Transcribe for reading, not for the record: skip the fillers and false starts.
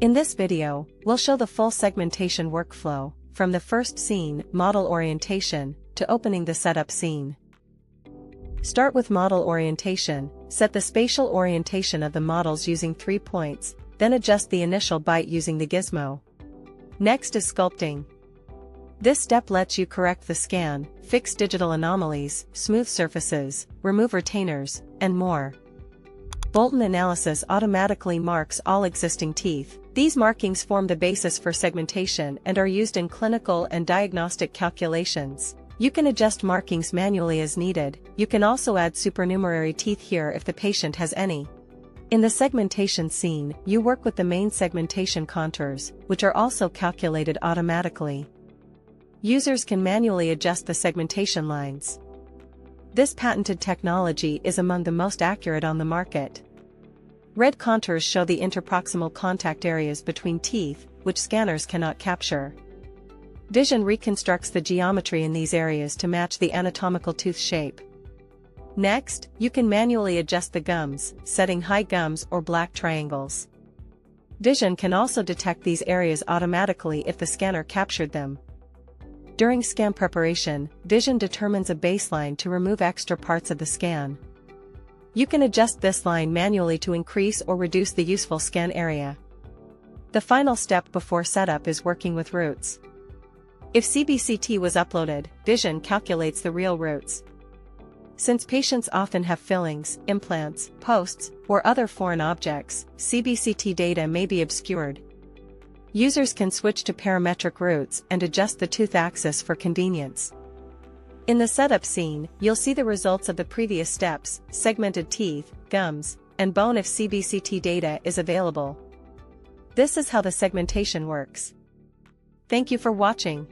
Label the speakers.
Speaker 1: In this video, we'll show the full segmentation workflow, from the first scene, model orientation, to opening the setup scene. Start with model orientation, set the spatial orientation of the models using 3 points, then adjust the initial byte using the gizmo. Next is sculpting. This step lets you correct the scan, fix digital anomalies, smooth surfaces, remove retainers, and more. Bolton analysis automatically marks all existing teeth. These markings form the basis for segmentation and are used in clinical and diagnostic calculations. You can adjust markings manually as needed. You can also add supernumerary teeth here if the patient has any. In the segmentation scene, you work with the main segmentation contours, which are also calculated automatically. Users can manually adjust the segmentation lines. This patented technology is among the most accurate on the market. Red contours show the interproximal contact areas between teeth, which scanners cannot capture. Vision reconstructs the geometry in these areas to match the anatomical tooth shape. Next, you can manually adjust the gums, setting high gums or black triangles. Vision can also detect these areas automatically if the scanner captured them. During scan preparation, Vision determines a baseline to remove extra parts of the scan. You can adjust this line manually to increase or reduce the useful scan area. The final step before setup is working with roots. If CBCT was uploaded, Vision calculates the real roots. Since patients often have fillings, implants, posts, or other foreign objects, CBCT data may be obscured. Users can switch to parametric roots and adjust the tooth axis for convenience. In the setup scene, you'll see the results of the previous steps, segmented teeth, gums, and bone if CBCT data is available. This is how the segmentation works. Thank you for watching.